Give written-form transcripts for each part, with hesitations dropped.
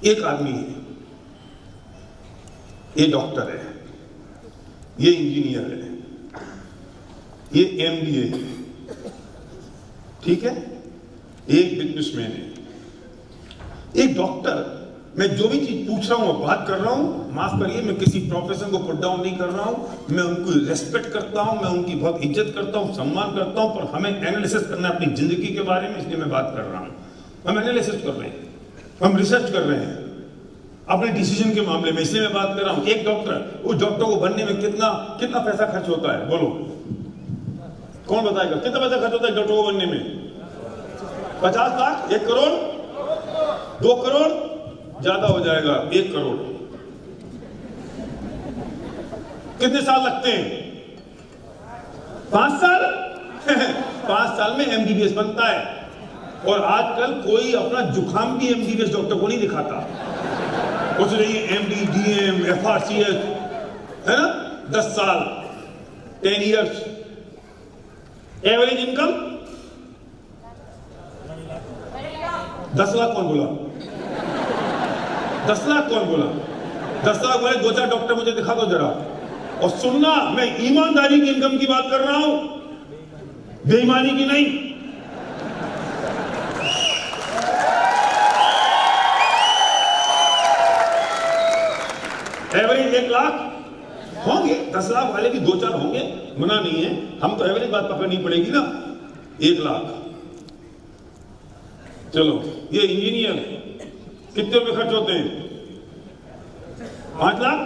एक आदमी है, ये डॉक्टर है, ये इंजीनियर है, ये एमबीए है, ठीक है, एक बिजनेसमैन है, एक डॉक्टर। मैं जो भी चीज पूछ रहा हूं बात कर रहा हूं, माफ करिए, मैं किसी प्रोफेशन को पुट डाउन नहीं कर रहा हूं, मैं उनको रेस्पेक्ट करता हूं, मैं उनकी बहुत इज्जत करता हूं, सम्मान करता हूं, पर हमें एनालिसिस करना है अपनी जिंदगी के बारे में, इसलिए मैं बात कर रहा हूं। हम एनालिसिस कर रहे हैं, हम रिसर्च कर रहे हैं अपने डिसीजन के मामले में, इसलिए मैं बात कर रहा हूं। एक डॉक्टर, उस डॉक्टर को बनने में कितना पैसा खर्च होता है, बोलो कौन बताएगा? कितना पैसा खर्च होता है डॉक्टर को बनने में? 50 लाख, 1 करोड़, 2 करोड़, ज्यादा हो जाएगा 1 करोड़। कितने साल लगते हैं? 5 साल 5 साल में एमबीबीएस बनता है। और आजकल कोई अपना जुखाम भी एमबीबीएस डॉक्टर को नहीं दिखाता, कुछ नहीं, एमडी, डीएम, एफआरसीएस, है ना, 10 साल, 10 इयर्स। Average income 10 lakh. कौन बोला 10 लाख? कौन बोला 10 लाख वाले? 2-4 डॉक्टर मुझे दिखा दो जरा। और सुनना, मैं ईमानदारी की इनकम की बात कर रहा हूं, बेईमानी की नहीं। एवरेज 1 लाख होंगे, 10 लाख वाले भी 2-4 होंगे, मना नहीं है, हम तो एवरेज बात पकड़नी पड़ेगी ना। 1 लाख। चलो, ये इंजीनियर कितने रुपए खर्च होते हैं? 5 लाख।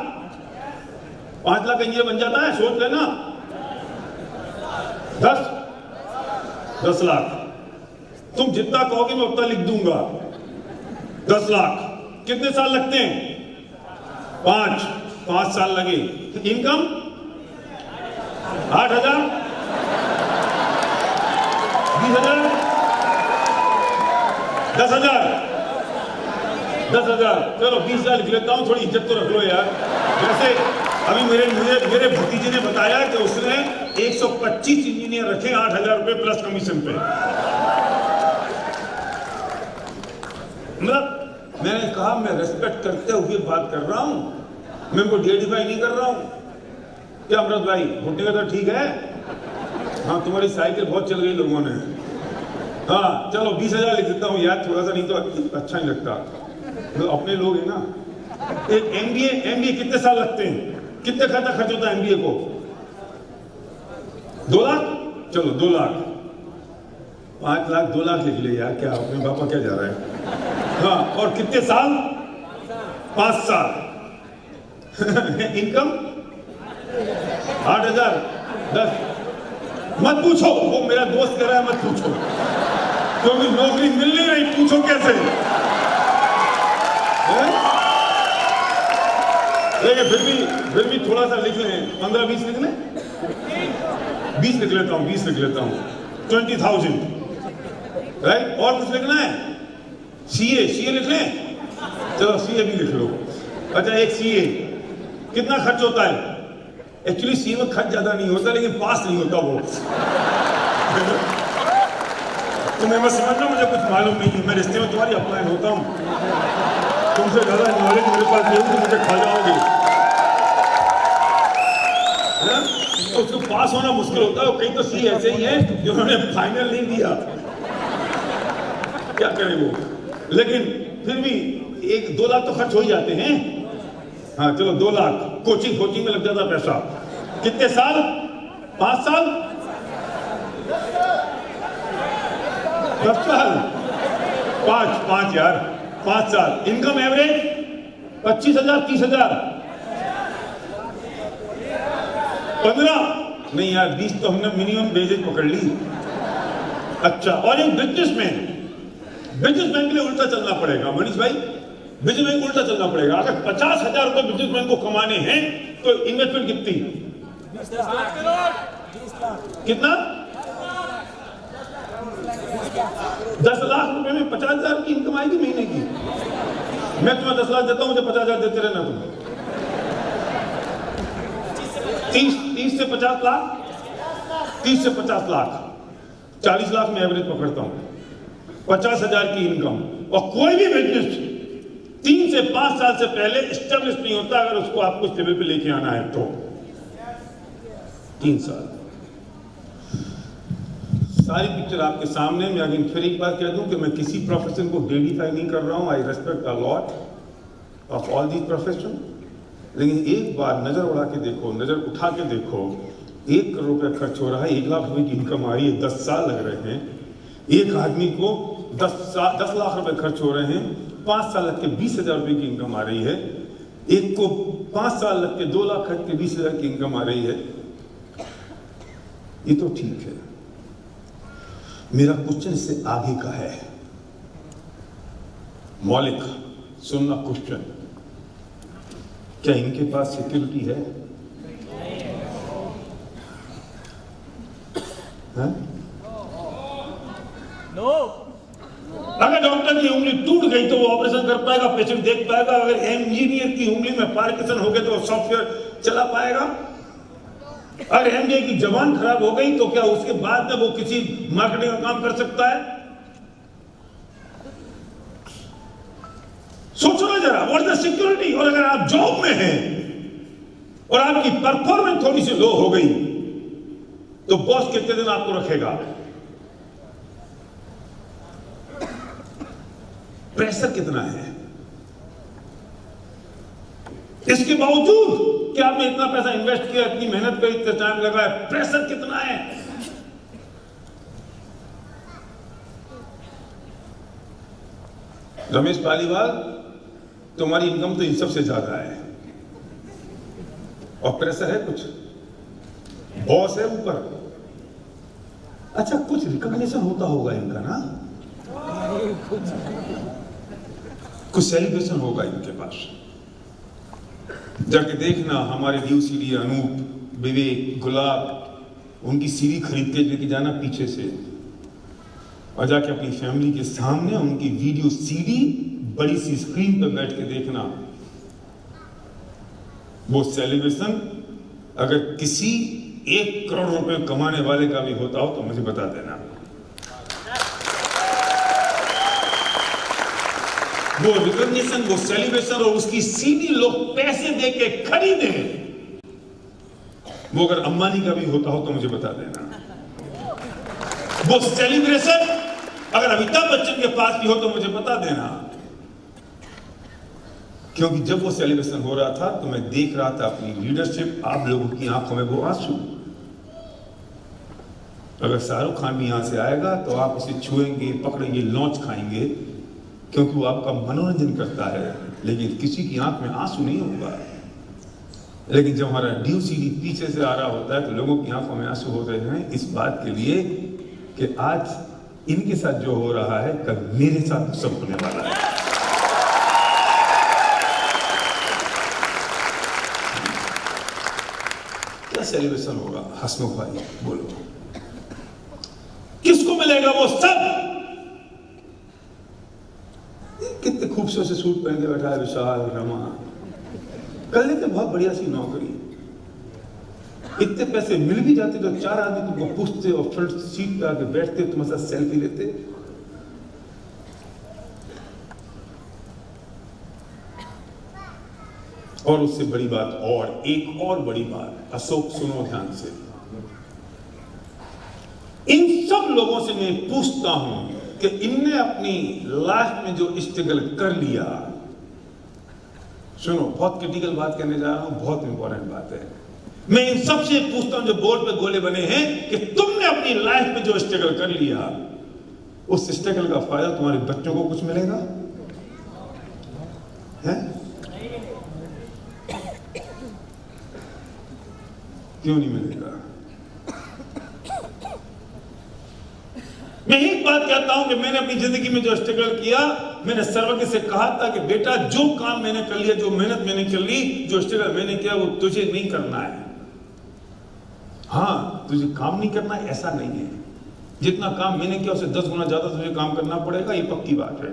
5 लाख का इंजीनियर बन जाता है, सोच लेना। 10 लाख। तुम जितना कहोगे मैं उतना लिख दूंगा। 10 लाख। कितने साल लगते हैं? 5 साल लगे। इनकम 8,000, 20,000, 10,000। चलो 20,000 लिख लेता हूं, थोड़ी इज्जत तो रख लो यार। जैसे अभी मेरे भतीजे ने बताया कि उसने 125 इंजीनियर रखे 8,000 रुपए प्लस कमीशन पे। मतलब मैंने कहा मैं रेस्पेक्ट करते हुए बात कर रहा हूं, मैं उनको डिफाई नहीं कर रहा हूं। क्या अमृत भाई, घुटने का तो ठीक है? हाँ, तुम्हारी साइकिल बहुत चल गई लोगों ने। हाँ चलो 20,000 लिख देता हूँ यार, थोड़ा सा, नहीं तो अच्छा नहीं लगता, तो अपने लोग हैं ना। एक एमबीए कितने साल लगते हैं? कितने खर्च होता है एमबीए को? 2 लाख। चलो 2 लाख। 5 लाख 2 लाख लिख ले यार, क्या अपने पापा क्या जा रहा है। हाँ, और कितने साल? 5 साल। इनकम 8,000, 10। मत पूछो, वो मेरा दोस्त कह रहा है मत पूछो, क्योंकि नौकरी मिल नहीं रही, पूछो कैसे। लेकिन फिर भी थोड़ा सा लिख लें, 15-20 लिख लें। 20 लिख लेता हूं, 20 लिख लेता हूं। 20,000, राइट। और कुछ लिखना है? सीए लिख लें। चलो सीए भी लिख लो। अच्छा, एक सीए कितना खर्च होता है? एक्चुअली सीए में खर्च ज्यादा नहीं होता, लेकिन पास नहीं होता वो। तुम्हें मैं समझ रहा हूं, मुझे कुछ मालूम नहीं है, मैं रिश्ते में तुम्हारी अपलाइन होता हूं, तुमसे ज्यादा नॉलेज मेरे पास नहीं, तो मुझे खा जाओगे। तो उसको पास होना मुश्किल होता है। कई तो सी ऐसे ही है जिन्होंने फाइनल नहीं दिया, क्या करें वो। लेकिन फिर भी 1-2 लाख तो खर्च हो ही जाते हैं। हाँ चलो 2 लाख। कोचिंग में लग जाता पैसा। कितने साल? 5 साल, 10 साल, 5 यार, 5 साल। इनकम एवरेज 25,000, 30,000, 15 नहीं यार, 20 तो हमने मिनिमम वेजेज पकड़ ली। अच्छा, और एक बिजनेसमैन के लिए उल्टा चलना पड़ेगा मनीष भाई, बिजनेसमैन को उल्टा चलना पड़ेगा। अगर 50,000 रुपए बिजनेसमैन को कमाने हैं तो इन्वेस्टमेंट कितनी? 20 लाख। कितना? 10 लाख रुपए में 50,000 की इनकम आएगी महीने की। मैं तुम्हें 10 लाख देता हूं, मुझे 50,000 देते रहना तुम। 30 से 50 लाख, 30 से 50 लाख, 40 लाख में एवरेज पकड़ता हूं। 50,000 की इनकम, और कोई भी बिजनेस 3 से 5 साल से पहले एस्टेब्लिश नहीं होता अगर उसको आपको इस लेवल पे लेके आना है तो 3 साल। सारी पिक्चर आपके सामने। मैं अगेन फिर एक बार कह दूं कि मैं किसी प्रोफेशन को डिग्निफाई नहीं कर रहा हूं। आई respect a lot of all these profession, लेकिन एक बार नजर उड़ा के देखो, नजर उठा के देखो, 1 करोड़ रुपया खर्च हो रहा है, 1 लाख रुपए की इनकम आ रही है, 10 साल लग रहे हैं। एक आदमी को 10 लाख रुपए खर्च हो रहे हैं, 5 साल लग के 20,000 रुपए की इनकम आ रही है। एक को 5 साल लग के 2 लाख खर्च के 20,000 की इनकम आ रही है। ये तो ठीक है। मेरा क्वेश्चन इससे आगे का है, मौलिक सुनना क्वेश्चन, क्या इनके पास सिक्योरिटी है? नो। अगर डॉक्टर की उंगली टूट गई तो वो ऑपरेशन कर पाएगा, पेशेंट देख पाएगा? अगर इंजीनियर की उंगली में पार्किंसन हो गया तो वो सॉफ्टवेयर चला पाएगा? अगर एमबीए की जबान खराब हो गई तो क्या उसके बाद में वो किसी मार्केटिंग का काम कर सकता है? सोचो ना जरा, व्हाट इज द सिक्योरिटी? और अगर आप जॉब में हैं और आपकी परफॉर्मेंस थोड़ी सी लो हो गई तो बॉस कितने दिन आपको रखेगा? प्रेशर कितना है? इसके बावजूद कि आपने इतना पैसा इन्वेस्ट किया, इतनी मेहनत करी, इतना टाइम लगा है, प्रेशर कितना है? रमेश पालीवाल, तुम्हारी इनकम तो इन सबसे ज्यादा है और प्रेशर है कुछ, बॉस है ऊपर। अच्छा, कुछ रिकॉग्निशन होता होगा इनका ना, कुछ सेलिब्रेशन होगा इनके पास। जाके देखना, हमारे न्यू सीडी अनूप, विवेक, गुलाब, उनकी सीडी खरीद के लेके जाना पीछे से और जाके अपनी फैमिली के सामने उनकी वीडियो सीडी बड़ी सी स्क्रीन पर बैठ के देखना। वो सेलिब्रेशन अगर किसी 1 करोड़ रुपए कमाने वाले का भी होता हो तो मुझे बता देना। वो रिकॉग्निशन, वो सेलिब्रेशन और उसकी सीडी लोग पैसे दे के खरीदे, वो अगर अंबानी का भी होता हो तो मुझे बता देना। वो सेलिब्रेशन अगर अमिताभ बच्चन के पास भी हो तो मुझे बता देना। क्योंकि जब वो सेलिब्रेशन हो रहा था तो मैं देख रहा था अपनी लीडरशिप, आप लोगों की आंखों में वो आंसू। अगर शाहरुख खान भी यहां से आएगा तो आप उसे छुएंगे, पकड़ेंगे, लॉन्च खाएंगे, क्योंकि वो आपका मनोरंजन करता है, लेकिन किसी की आंख में आंसू नहीं होगा। लेकिन जब हमारा ड्यू सीडी पीछे से आ रहा होता है तो लोगों की आंखों में आंसू होते हैं इस बात के लिए कि आज इनके साथ जो हो रहा है कल मेरे साथ सब होने वाला है। क्या सेलिब्रेशन होगा? हसमुख भाई बोलो, किसको मिलेगा वो सब? कितने खूबसूरत से सूट पहन के बैठा है विशाल, रमा, कर लेते बहुत बढ़िया सी नौकरी। इतने पैसे मिल भी जाते तो 4 आदमी तुमको पूछते और फ्रंट सीट पे आके बैठते, तुम्हारे साथ सेल्फी लेते। और उससे बड़ी बात, और एक और बड़ी बात, अशोक सुनो ध्यान से, इन सब लोगों से मैं पूछता हूं कि इनने अपनी लाइफ में जो स्ट्रगल कर लिया, सुनो बहुत क्रिटिकल बात करने जा रहा हूं, बहुत इंपॉर्टेंट बात है। मैं इन सब से पूछता हूं जो बोर्ड पे गोले बने हैं कि तुमने अपनी लाइफ में जो स्ट्रगल कर लिया, उस स्ट्रगल का फायदा तुम्हारे बच्चों को कुछ मिलेगा? है? क्यों नहीं मिलेगा? मैं एक बात कहता हूं कि मैंने अपनी जिंदगी में जो स्ट्रगल किया, मैंने सर्वज्ञ से कहा था कि बेटा जो काम मैंने कर लिया, जो मेहनत मैंने कर ली, जो स्ट्रगल मैंने किया, वो तुझे नहीं करना है। हाँ, तुझे काम नहीं करना है ऐसा नहीं है, जितना काम मैंने किया उससे 10 गुना ज्यादा तुझे काम करना पड़ेगा, ये पक्की बात है।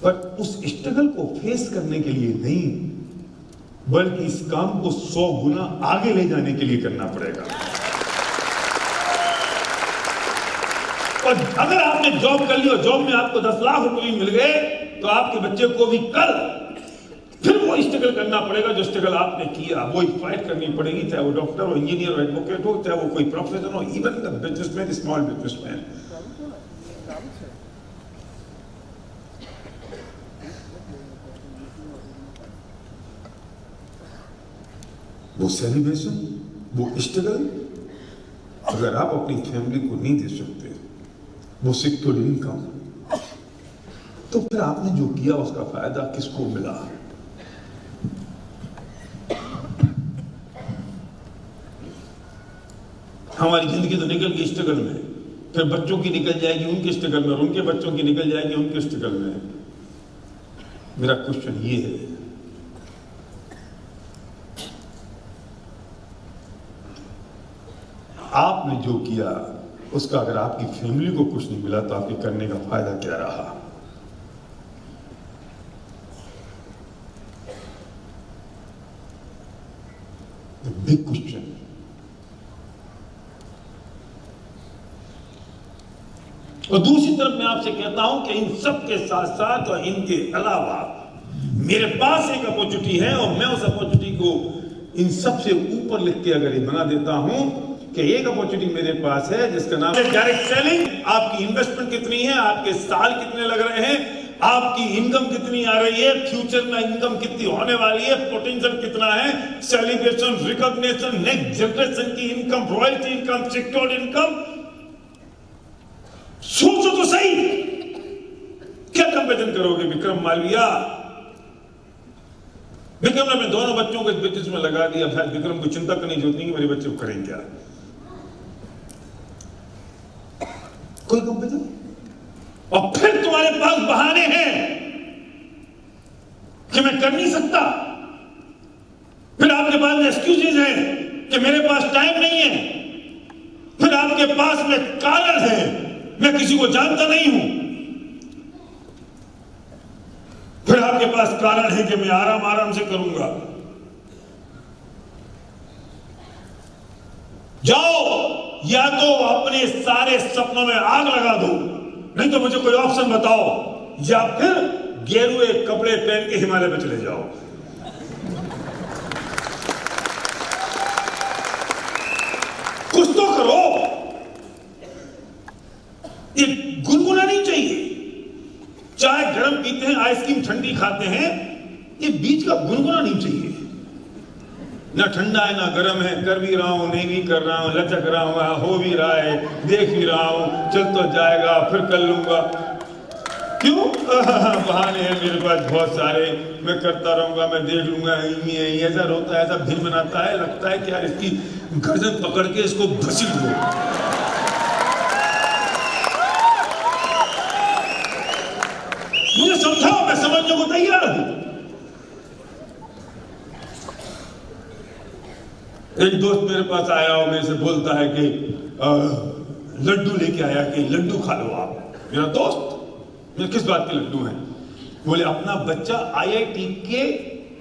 पर उस स्ट्रगल को फेस करने के लिए नहीं, बल्कि इस काम को 100 गुना आगे ले जाने के लिए करना पड़ेगा। और अगर आपने जॉब कर ली और जॉब में आपको 10 लाख रुपए भी मिल गए तो आपके बच्चे को भी कल फिर वो स्ट्रगल करना पड़ेगा जो स्ट्रगल आपने किया, वो फाइट करनी पड़ेगी, चाहे वो डॉक्टर हो, इंजीनियर हो, एडवोकेट हो, चाहे वो कोई प्रोफेसर हो, even the businessman, small businessman. वो सेलिब्रेशन, वो स्ट्रगल अगर आप अपनी फैमिली को नहीं दे सकते, वो सिक्योर इनकम, तो फिर आपने जो किया उसका फायदा किसको मिला? हमारी जिंदगी तो निकल गई स्ट्रगल में, फिर बच्चों की निकल जाएगी उनके स्ट्रगल में, और उनके बच्चों की निकल जाएगी उनके स्ट्रगल में। मेरा क्वेश्चन ये है, आपने जो किया उसका अगर आपकी फैमिली को कुछ नहीं मिला तो आपके करने का फायदा क्या रहा? Big question. और दूसरी तरफ मैं आपसे कहता हूं कि इन सब के साथ साथ और इनके अलावा मेरे पास एक अपॉर्चुनिटी है, और मैं उस अपॉर्चुनिटी को इन सब से ऊपर लिख के अगर ये बना देता हूं कि एक अपॉर्चुनिटी मेरे पास है जिसका नाम है डायरेक्ट सेलिंग। आपकी इन्वेस्टमेंट कितनी है, आपके साल कितने लग रहे हैं, आपकी इनकम कितनी आ रही है, फ्यूचर में इनकम कितनी होने वाली है, पोटेंशियल कितना है, सेलिब्रेशन, रिकॉग्निशन, नेक्स्ट जनरेशन की income, royalty income, secured income, सोचो तो सही। क्या कंपेरिजन करोगे विक्रम मालविया? विक्रम ने अपने दोनों बच्चों को इस बिजनेस में लगा दिया, भाई विक्रम को चिंता करने की जरूरत नहीं कि मेरे बच्चे को करें क्या। कोई कंपेरिजन? और फिर तुम्हारे पास बहाने हैं कि मैं कर नहीं सकता, फिर आपके पास एक्सक्यूजेज हैं कि मेरे पास टाइम नहीं है, फिर आपके पास में कारण है, मैं किसी को जानता नहीं हूं, फिर आपके पास कारण है कि मैं आराम से करूंगा। जाओ, या तो अपने सारे सपनों में आग लगा दो, नहीं तो मुझे कोई ऑप्शन बताओ, या फिर गेरुए कपड़े पहन के हिमालय में चले जाओ। कुछ तो करो, ये गुनगुना नहीं चाहिए। चाय गर्म पीते हैं, आइसक्रीम ठंडी खाते हैं, ये बीच का गुनगुना नहीं चाहिए। ना ठंडा है ना गर्म है, कर भी रहा हूं, नहीं भी कर रहा हूं, लचक रहा हूं, हो भी रहा है, देख भी रहा हूं, चल तो जाएगा, फिर कर लूंगा। क्यों? बहाने हैं मेरे पास बहुत सारे, मैं करता रहूंगा, मैं देख लूंगा, ऐसा रोता है, ऐसा भिन बनाता है, लगता है कि यार इसकी गर्दन पकड़ के इसको घसीट दो। मुझे समझाओ, मैं समझने को तैयार हूं। एक दोस्त मेरे पास आया और मेरे से बोलता है कि लड्डू लेके आया कि लड्डू खा लो आप। मेरा दोस्त, मेरे किस बात के लड्डू हैं? बोले अपना बच्चा आईआईटी के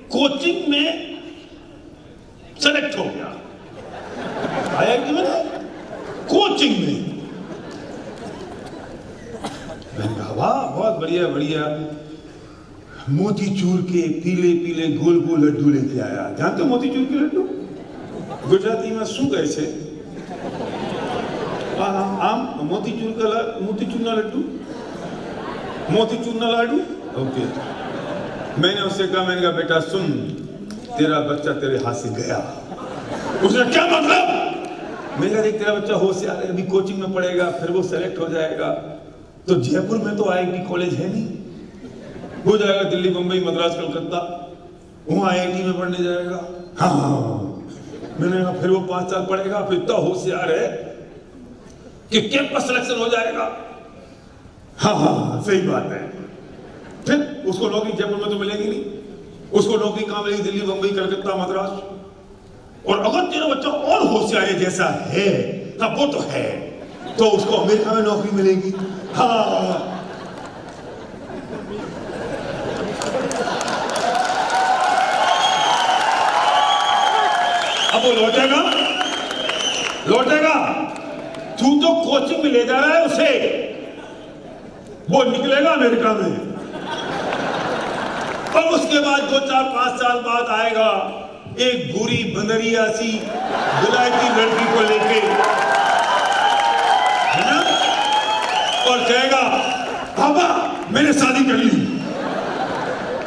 कोचिंग में सेलेक्ट हो गया। आईआईटी में नहीं, कोचिंग में। मैंने कहा वाह, बहुत बढ़िया बढ़िया। मोतीचूर के पीले पीले गोल गोल लड्डू लेके आया। जानते हो मोतीचूर के लड्डू? गुजराती में શું કહે છે? આમ मोतीचूर ना लड्डू, मोतीचूर ना लाडू। ओके, मैंने उससे कहा, मैंने कहा बेटा सुन, तेरा बच्चा तेरे हाथ से गया। उसने क्या मतलब? मैंने कहा देख, तेरा बच्चा होशियार है, अभी कोचिंग में पढ़ेगा, फिर वो सेलेक्ट हो जाएगा, तो जयपुर में तो आईआईटी कॉलेज है नहीं, हो जाएगा दिल्ली, मुंबई, मद्रास, कलकत्ता, वहां आईआईटी में पढ़ने जाएगा। हाँ, मैंने कहा फिर वो 5 साल पढ़ेगा, फिर इतना होशियार है कि कैंपस सिलेक्शन हो जाएगा। हाँ, सही बात है। फिर उसको नौकरी जयपुर में तो मिलेगी नहीं, उसको नौकरी कहां मिलेगी? दिल्ली, मुंबई, कलकत्ता, मद्रास। और अगर तेरा बच्चा और होशियार जैसा है, हाँ वो तो है, तो उसको अमेरिका में नौकरी मिलेगी। हाँ, अब वो लौटेगा। तू तो कोचिंग में ले जा रहा है उसे, वो निकलेगा अमेरिका में। और उसके बाद 2, 4, 5 साल बाद आएगा एक बुरी बंदरिया सी विलायती लड़की को लेके, है ना, और कहेगा पापा मैंने शादी कर ली।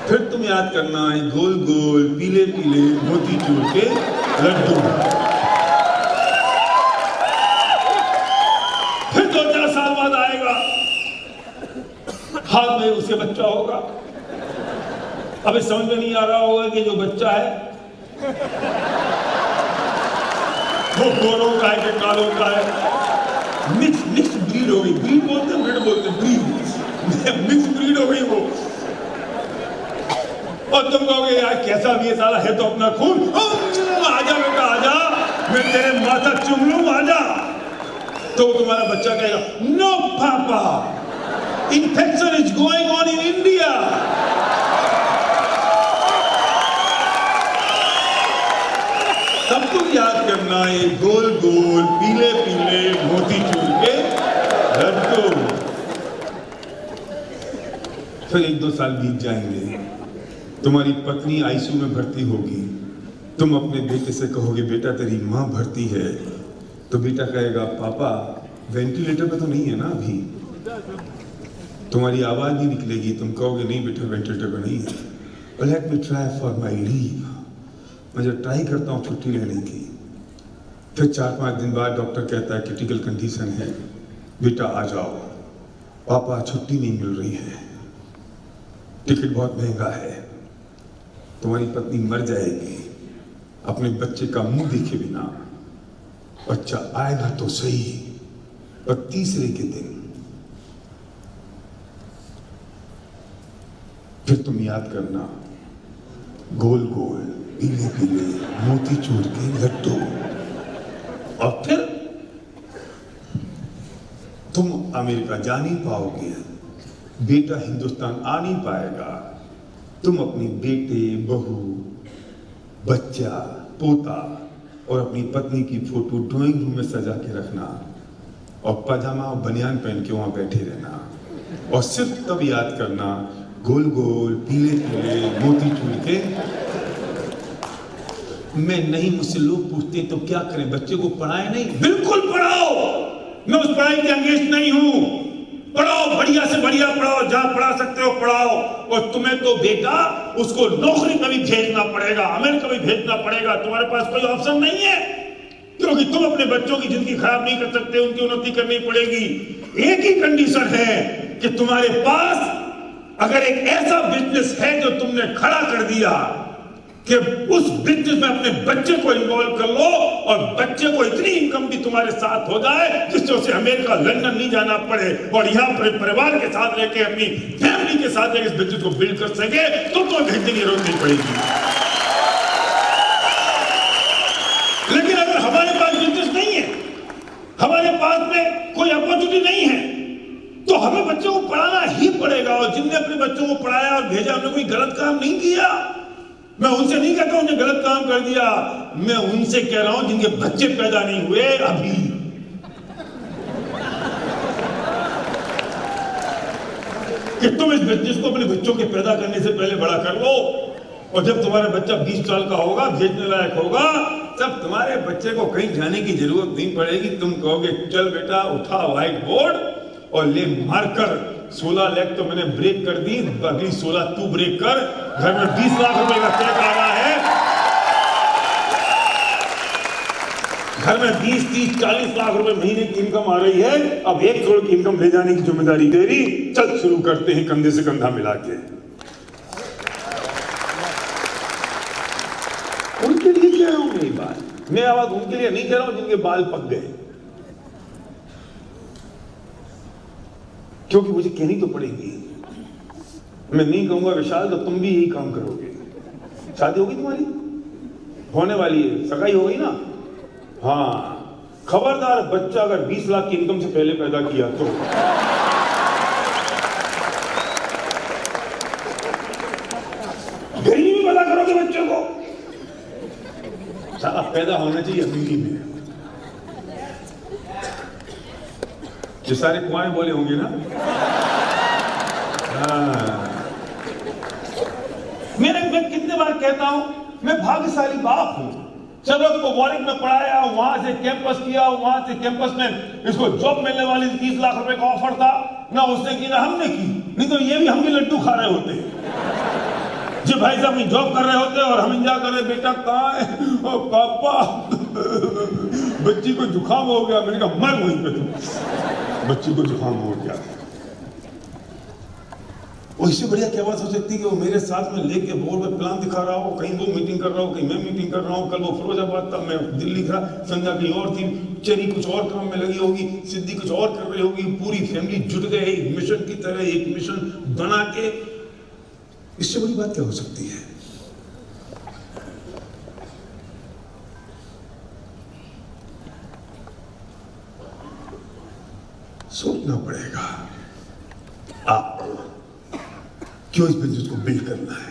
फिर तुम याद करना है गोल गोल पीले पीले मोतीचूर के लड्डू। फिर 2-4 साल बाद आएगा, हाथ में उसके बच्चा होगा। अबे समझ में नहीं आ रहा होगा कि जो बच्चा है वो गोरों का है कि कालों का है। मिक्स ब्रीड हो गई। ब्रीड बोलते हैं, ब्रीड बोलते हैं, ब्रीड मिक्स ब्रीड हो गई वो। और तुम कहोगे यार कैसा भी ये साला है तो अपना खून। आजा बेटा आजा, मैं तेरे माथा चूम लूं, आजा। तो तुम्हारा बच्चा कहेगा नो पापा, infection is going on in India. तब तुम याद करना है गोल गोल पीले पीले मोतीचूर के लड्डू। फिर 1-2 साल बीत जाएंगे, तुम्हारी पत्नी आईसीयू में भर्ती होगी। तुम अपने बेटे से कहोगे बेटा तेरी माँ भर्ती है, तो बेटा कहेगा पापा वेंटिलेटर पे तो नहीं है ना अभी। तुम्हारी आवाज नहीं निकलेगी, तुम कहोगे नहीं बेटा वेंटिलेटर पे नहीं है। Let me try for my leave, मैं जो ट्राई करता हूँ छुट्टी लेने की। फिर 4-5 दिन बाद डॉक्टर कहता है क्रिटिकल कंडीशन है, बेटा आ जाओ। पापा छुट्टी नहीं मिल रही है, टिकट बहुत महंगा है। तुम्हारी पत्नी मर जाएगी अपने बच्चे का मुंह देखे बिना। बच्चा आएगा तो सही, पर तीसरे के दिन फिर तुम याद करना गोल गोल पीले पीले मोतीचूर के लड्डू। और फिर तुम अमेरिका जा नहीं पाओगे, बेटा हिंदुस्तान आ नहीं पाएगा। तुम अपनी बेटे बहू बच्चा पोता और अपनी पत्नी की फोटो ड्राइंग रूम में सजा के रखना और पजामा और बनियान पहन के वहां बैठे रहना। और सिर्फ तब याद करना गोल गोल पीले पीले मोतीचूर के। मैं नहीं, मुझसे लोग पूछते तो क्या करें, बच्चे को पढ़ाए नहीं? बिल्कुल पढ़ाओ, मैं उस पढ़ाई के अंगेज नहीं हूं। पढ़ाओ, बढ़िया से बढ़िया पढ़ाओ, जहां पढ़ा सकते हो पढ़ाओ। और तुम्हें तो बेटा उसको नौकरी में भी भेजना पड़ेगा, अमेरिका भी भेजना पड़ेगा। तुम्हारे पास कोई ऑप्शन नहीं है, क्योंकि तुम अपने बच्चों की जिंदगी खराब नहीं कर सकते, उनकी उन्नति करनी पड़ेगी। एक ही कंडीशन है कि तुम्हारे पास अगर एक ऐसा बिजनेस है जो तुमने खड़ा कर दिया कि उस बिजनेस में अपने बच्चे को इन्वॉल्व कर लो और बच्चे को इतनी इनकम भी तुम्हारे साथ हो जाए जिससे उसे अमेरिका लंदन नहीं जाना पड़े और यहाँ पर परिवार के साथ रह के अपनी फैमिली के साथ इस बिजनेस को बिल्ड कर सके, तो भेजने की जरूरत नहीं पड़ेगी। लेकिन अगर हमारे पास बिजनेस नहीं है, हमारे पास में कोई अपॉर्चुनिटी नहीं है, तो हमें बच्चों को पढ़ाना ही पड़ेगा। और जिनने अपने बच्चों को पढ़ाया और भेजा, हमने कोई गलत काम नहीं किया। मैं उनसे नहीं कहता उन्हें गलत काम कर दिया, मैं उनसे कह रहा हूं जिनके बच्चे पैदा नहीं हुए अभी। कि तुम इस बिजनेस को अपने बच्चों के पैदा करने से पहले बड़ा कर लो, और जब तुम्हारा बच्चा 20 साल का होगा, भेजने लायक होगा, तब तुम्हारे बच्चे को कहीं जाने की जरूरत नहीं पड़ेगी। तुम कहोगे चल बेटा उठा व्हाइट बोर्ड और ले मार्कर, 16 लाख तो मैंने ब्रेक कर दी, अगली 16 तू ब्रेक कर। घर में 20 लाख रुपए का चेक आ रहा है, घर में 20, 30, 40 लाख रुपए महीने की इनकम आ रही है। अब 1 करोड़ की इनकम ले जाने की जिम्मेदारी तेरी। चल शुरू करते हैं कंधे से कंधा मिला के। उनके लिए कह रहा हूं मेरी बात, मैं आवाज उनके लिए नहीं कह रहा हूं जिनके बाल पक गए, क्योंकि मुझे कहनी तो पड़ेगी। मैं नहीं कहूंगा विशाल तो तुम भी यही काम करोगे। शादी होगी तुम्हारी, होने वाली है, सगाई हो गई ना? हाँ, खबरदार बच्चा अगर 20 लाख की इनकम से पहले पैदा किया तो गरीबी में पैदा करोगे बच्चों को। साला पैदा होना चाहिए अमीरी में। जो सारे कुआरे बोले होंगे ना, हाँ। मैं कितने बार कहता हूं, मैं भाग्यशाली बाप हूं। चरक को वारिक में पढ़ाया, वहां से कैंपस किया, वहां से कैंपस में इसको जॉब मिलने वाली 30 लाख रुपए का ऑफर था, ना उसने की ना हमने की, नहीं तो ये भी हम भी लड्डू खा रहे होते। जी भाई साहब जॉब कर रहे होते और हम इंतजार कर रहे, बेटा कहाँ है? ओ पापा बच्ची को जुकाम हो गया। मैंने कहा मर वहीं पे तुम, बच्ची को जुकाम हो गया। और इससे बढ़िया क्या बात हो सकती है कि वो मेरे साथ में लेके बोर्ड में प्लान दिखा रहा हो, कहीं वो मीटिंग कर रहा हो, कहीं मैं मीटिंग कर रहा हूँ। कल वो फिरोजाबाद था, मैं दिल्ली था, संध्या कहीं और थी, चरी कुछ और काम में लगी होगी, सिद्धि कुछ और कर रही होगी, पूरी फैमिली जुट गए एक मिशन की तरह, एक मिशन बना के। इससे बड़ी बात क्या हो सकती है? सोचना पड़ेगा आप क्यों इस बिजनेस को बिल्ड करना है।